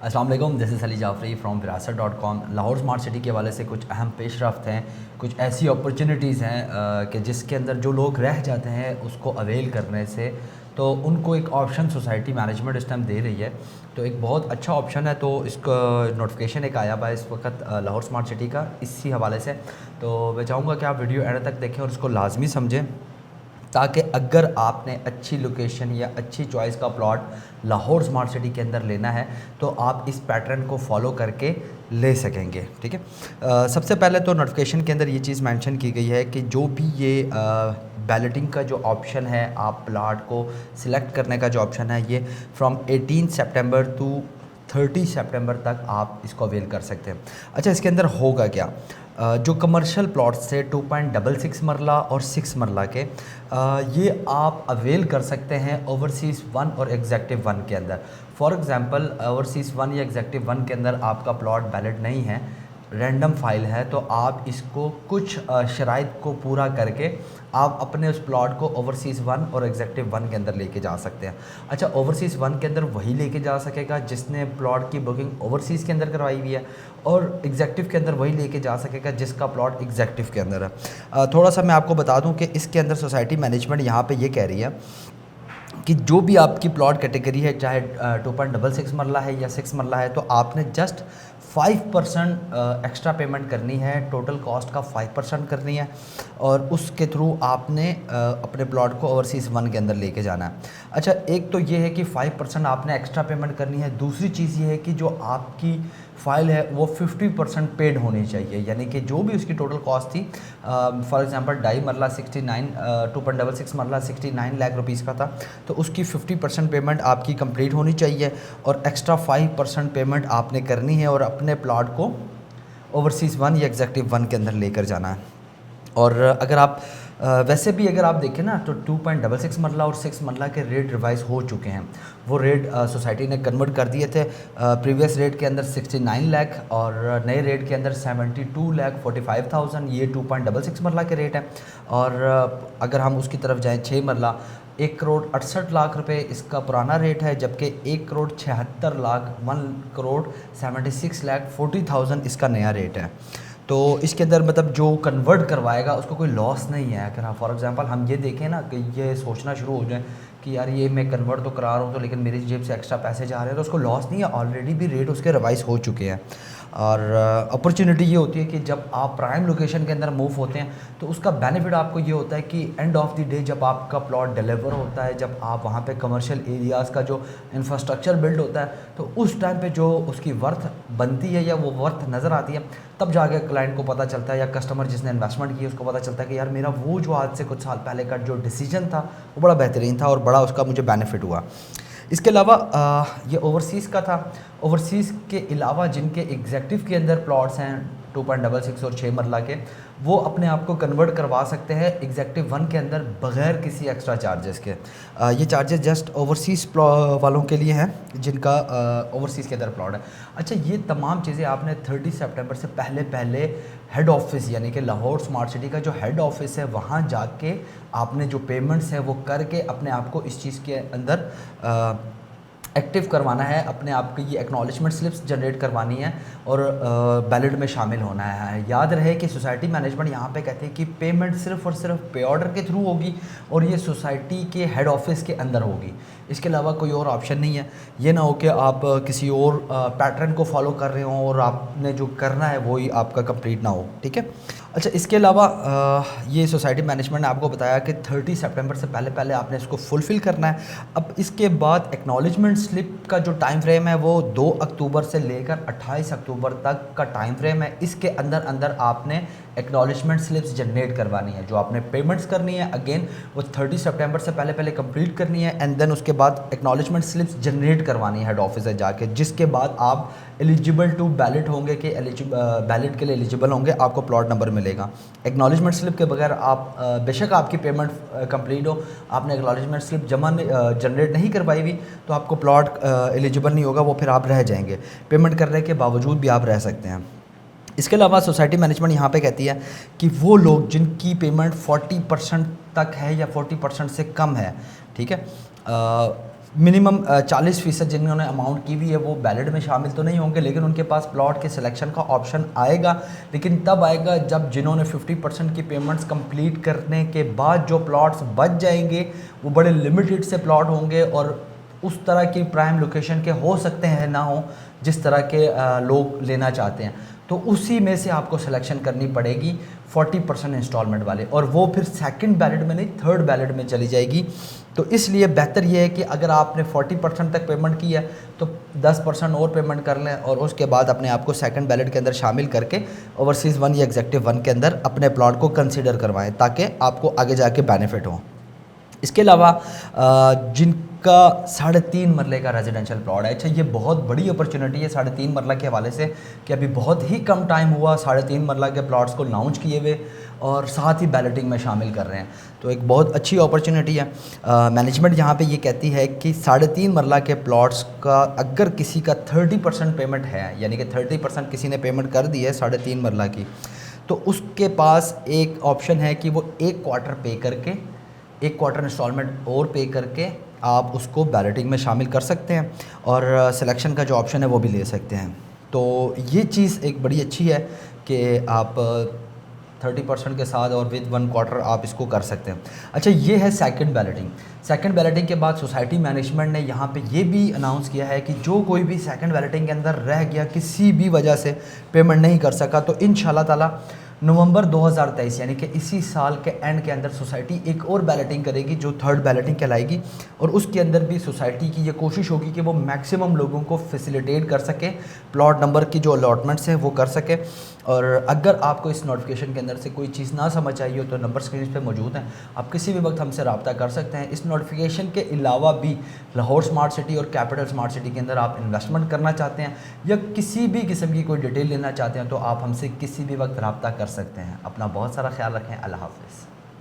अस्सलाम वालेकुम, this is Ali Jafri from विरासत.com। लाहौर स्मार्ट सिटी के हवाले से कुछ अहम पेशरफ्त हैं, कुछ ऐसी अपॉर्चुनिटीज़ हैं कि जिसके अंदर जो लोग रह जाते हैं उसको अवेल करने से तो उनको एक ऑप्शन सोसाइटी मैनेजमेंट इस टाइम दे रही है। तो एक बहुत अच्छा ऑप्शन है, तो इसका नोटिफिकेशन एक आया हुआ है इस वक्त लाहौर स्मार्ट सिटी का, इसी हवाले से। तो मैं चाहूँगा कि आप वीडियो एंड तक देखें और इसको लाजमी समझें, ताकि अगर आपने अच्छी लोकेशन या अच्छी चॉइस का प्लॉट लाहौर स्मार्ट सिटी के अंदर लेना है तो आप इस पैटर्न को फॉलो करके ले सकेंगे। ठीक है, सबसे पहले तो नोटिफिकेशन के अंदर ये चीज़ मेंशन की गई है कि जो भी ये बैलेटिंग का जो ऑप्शन है, आप प्लाट को सिलेक्ट करने का जो ऑप्शन है, ये फ्रॉम 18 सितंबर टू 30 सितंबर तक आप इसको अवेल कर सकते हैं। अच्छा, इसके अंदर होगा क्या? जो कमर्शियल प्लॉट्स थे 2.66 मरला और 6 मरला के, ये आप अवेल कर सकते हैं ओवरसीज़ 1 और एग्जेक्टिव 1 के अंदर। फॉर एग्ज़ाम्पल, ओवरसीज़ 1 या एग्जेक्टिव 1 के अंदर आपका प्लॉट बैलेट नहीं है, रैंडम फाइल है, तो आप इसको कुछ शराइत को पूरा करके आप अपने उस प्लॉट को ओवरसीज़ 1 और एग्जेक्टिव 1 के अंदर लेके जा सकते हैं। अच्छा, ओवरसीज़ 1 के अंदर वही लेके जा सकेगा जिसने प्लॉट की बुकिंग ओवरसीज़ के अंदर करवाई हुई है, और एग्जेक्टिव के अंदर वही लेके जा सकेगा जिसका प्लॉट एग्जेक्टिव के अंदर है। थोड़ा सा मैं आपको बता दूं कि इसके अंदर सोसाइटी मैनेजमेंट यहाँ पे ये कह रही है कि जो भी आपकी प्लॉट कैटेगरी है, चाहे 2.66 मरला है या 6 मरला है, तो आपने जस्ट 5% एक्स्ट्रा पेमेंट करनी है, टोटल कॉस्ट का 5% करनी है, और उसके थ्रू आपने अपने प्लॉट को ओवरसीज़ 1 के अंदर लेके जाना है। अच्छा, एक तो ये है कि 5% आपने एक्स्ट्रा पेमेंट करनी है। दूसरी चीज़ ये है कि जो आपकी फ़ाइल है वो 50% पेड होनी चाहिए, यानी कि जो भी उसकी टोटल कॉस्ट थी, फॉर एग्जांपल डाई मरला 69 2.66 मरला 69 लाख रुपीज़ का था, तो उसकी 50% पेमेंट आपकी कंप्लीट होनी चाहिए, और एक्स्ट्रा 5% पेमेंट आपने करनी है और अपने प्लॉट को ओवरसीज़ 1 या एग्जेक्टिव 1 के अंदर लेकर जाना है। और अगर आप वैसे भी अगर आप देखें ना, तो 2.66 मरला और 6 मरला के रेट रिवाइज़ हो चुके हैं। वो रेट सोसाइटी ने कन्वर्ट कर दिए थे। प्रीवियस रेट के अंदर 69 लाख और नए रेट के अंदर 72,45,000, ये 2.66 मरला के रेट है। और अगर हम उसकी तरफ जाएँ 6 मरला, 1,68,00,000 रुपये इसका पुराना रेट है, जबकि 1,76,00,000 1,76,40,000 इसका नया रेट है। तो इसके अंदर मतलब जो कन्वर्ट करवाएगा उसको कोई लॉस नहीं है। अगर हाँ फॉर एग्जांपल हम ये देखें ना कि ये सोचना शुरू हो जाए कि यार ये मैं कन्वर्ट तो करा रहा हूँ तो लेकिन मेरी जेब से एक्स्ट्रा पैसे जा रहे हैं, तो उसको लॉस नहीं है, ऑलरेडी भी रेट उसके रिवाइज हो चुके हैं। और अपॉर्चुनिटी ये होती है कि जब आप प्राइम लोकेशन के अंदर मूव होते हैं तो उसका बेनिफिट आपको ये होता है कि एंड ऑफ द डे जब आपका प्लॉट डिलीवर होता है, जब आप वहाँ पे कमर्शियल एरियाज़ का जो इंफ्रास्ट्रक्चर बिल्ड होता है, तो उस टाइम पे जो उसकी वर्थ बनती है या वो वर्थ नज़र आती है, तब जाके क्लाइंट को पता चलता है या कस्टमर जिसने इन्वेस्टमेंट की उसको पता चलता है कि यार मेरा वो जो आज से कुछ साल पहले का जो डिसीजन था वो बड़ा बेहतरीन था और बड़ा उसका मुझे बेनिफिट हुआ। इसके अलावा ये ओवरसीज़ का था। ओवरसीज़ के अलावा जिनके एग्जेक्टिव के अंदर प्लॉट्स हैं 2.66 और 6 मरला के, वो अपने आप को कन्वर्ट करवा सकते हैं एग्जेक्टिव 1 के अंदर बग़ैर किसी एक्स्ट्रा चार्जेस के। ये चार्जेस जस्ट ओवरसीज़ वालों के लिए हैं जिनका ओवरसीज़ के अंदर प्लॉट है। अच्छा, ये तमाम चीज़ें आपने 30 सितंबर से पहले हेड ऑफिस यानी कि लाहौर स्मार्ट सिटी का जो हेड ऑफिस है वहाँ जाके आपने जो पेमेंट्स है वो करके अपने आप को इस चीज़ के अंदर एक्टिव करवाना है, अपने आप की ये एक्नॉलेजमेंट स्लिप्स जनरेट करवानी है और बैलेट में शामिल होना है। याद रहे कि सोसाइटी मैनेजमेंट यहाँ पे कहते हैं कि पेमेंट सिर्फ़ और सिर्फ पे ऑर्डर के थ्रू होगी और ये सोसाइटी के हेड ऑफिस के अंदर होगी, इसके अलावा कोई और ऑप्शन नहीं है। ये ना हो कि आप किसी और पैटर्न को फॉलो कर रहे हो और आपने जो करना है वही आपका कंप्लीट ना हो। ठीक है। अच्छा, इसके अलावा ये सोसाइटी मैनेजमेंट ने आपको बताया कि 30 सितंबर से पहले आपने इसको फुलफ़िल करना है। अब इसके बाद एक्नॉलेजमेंट स्लिप का जो टाइम फ्रेम है वो 2 अक्टूबर से लेकर 28 अक्टूबर तक का टाइम फ्रेम है। इसके अंदर आपने एक्नॉलेजमेंट स्लिप्स जनरेट करवानी है। जो आपने पेमेंट्स करनी है अगेन वो 30 सितंबर से पहले कंप्लीट करनी है, एंड देन उसके बाद एक्नॉलेजमेंट स्लिप्स जनरेट करवानी है हेड ऑफिस से जाके, जिसके बाद आप एलिजिबल टू बैलेट होंगे कि बैलेट के लिए एलिजिबल होंगे, आपको प्लॉट नंबर मिलेगा। एक्नॉलेजमेंट स्लिप के बगैर आप बेशक आपकी पेमेंट कंप्लीट हो, आपने एक्नॉलेजमेंट स्लिप जनरेट नहीं करवाई हुई तो आपको प्लॉट एलिजिबल नहीं होगा, वो फिर आप रह जाएंगे। पेमेंट करने के बावजूद भी आप रह सकते हैं। इसके अलावा सोसाइटी मैनेजमेंट यहाँ पे कहती है कि वो लोग जिनकी पेमेंट 40% तक है या 40% से कम है, ठीक है, मिनिमम 40% जिन्होंने अमाउंट की हुई है वो बैलेट में शामिल तो नहीं होंगे, लेकिन उनके पास प्लॉट के सिलेक्शन का ऑप्शन आएगा, लेकिन तब आएगा जब जिन्होंने 50% की पेमेंट्स कंप्लीट करने के बाद जो प्लॉट्स बच जाएंगे वो बड़े लिमिटेड से प्लॉट होंगे और उस तरह की प्राइम लोकेशन के हो सकते हैं ना हो जिस तरह के लोग लेना चाहते हैं। तो उसी में से आपको सिलेक्शन करनी पड़ेगी 40% इंस्टॉलमेंट वाले, और वो फिर सेकंड बैलेट में नहीं थर्ड बैलेट में चली जाएगी। तो इसलिए बेहतर ये है कि अगर आपने 40% तक पेमेंट की है तो 10% और पेमेंट कर लें और उसके बाद अपने आप को सेकंड बैलेट के अंदर शामिल करके ओवरसीज़ 1 या एग्जेक्टिव 1 के अंदर अपने प्लॉट को कंसिडर करवाएं ताकि आपको आगे जाके बेनिफिट हो। इसके अलावा जिनका 3.5 मरले का रेजिडेंशियल प्लॉट है, अच्छा ये बहुत बड़ी अपॉर्चुनिटी है 3.5 मरला के हवाले से कि अभी बहुत ही कम टाइम हुआ 3.5 मरला के प्लॉट्स को लॉन्च किए हुए और साथ ही बैलेटिंग में शामिल कर रहे हैं। तो एक बहुत अच्छी अपॉर्चुनिटी है। मैनेजमेंट यहाँ पे ये कहती है कि 3.5 मरला के प्लॉट्स का अगर किसी का 30% पेमेंट है, यानी कि 30% किसी ने पेमेंट कर दी है 3.5 मरला की, तो उसके पास एक ऑप्शन है कि वो 1 क्वार्टर पे करके 1 क्वार्टर इंस्टॉलमेंट और पे करके आप उसको बैलेटिंग में शामिल कर सकते हैं और सिलेक्शन का जो ऑप्शन है वो भी ले सकते हैं। तो ये चीज़ एक बड़ी अच्छी है कि आप 30% के साथ और विद 1 क्वार्टर आप इसको कर सकते हैं। अच्छा ये है सेकंड बैलेटिंग। सेकंड बैलेटिंग के बाद सोसाइटी मैनेजमेंट ने यहाँ पे ये भी अनाउंस किया है कि जो कोई भी सेकंड बैलेटिंग के अंदर रह गया, किसी भी वजह से पेमेंट नहीं कर सका, तो इंशाल्लाह ताला नवंबर 2023 यानी कि इसी साल के एंड के अंदर सोसाइटी एक और बैलेटिंग करेगी जो थर्ड बैलेटिंग कहलाएगी, और उसके अंदर भी सोसाइटी की ये कोशिश होगी कि वो मैक्सिमम लोगों को फैसिलिटेट कर सके, प्लॉट नंबर की जो अलॉटमेंट्स हैं वो कर सके। और अगर आपको इस नोटिफिकेशन के अंदर से कोई चीज़ ना समझ आई हो तो नंबर स्क्रीन पे मौजूद हैं, आप किसी भी वक्त हमसे रब्ता कर सकते हैं। इस नोटिफिकेशन के अलावा भी लाहौर स्मार्ट सिटी और कैपिटल स्मार्ट सिटी के अंदर आप इन्वेस्टमेंट करना चाहते हैं या किसी भी किस्म की कोई डिटेल लेना चाहते हैं तो आप हमसे किसी भी वक्त रब्ता कर सकते हैं। अपना बहुत सारा ख्याल रखें। अल्लाह हाफ़िज़।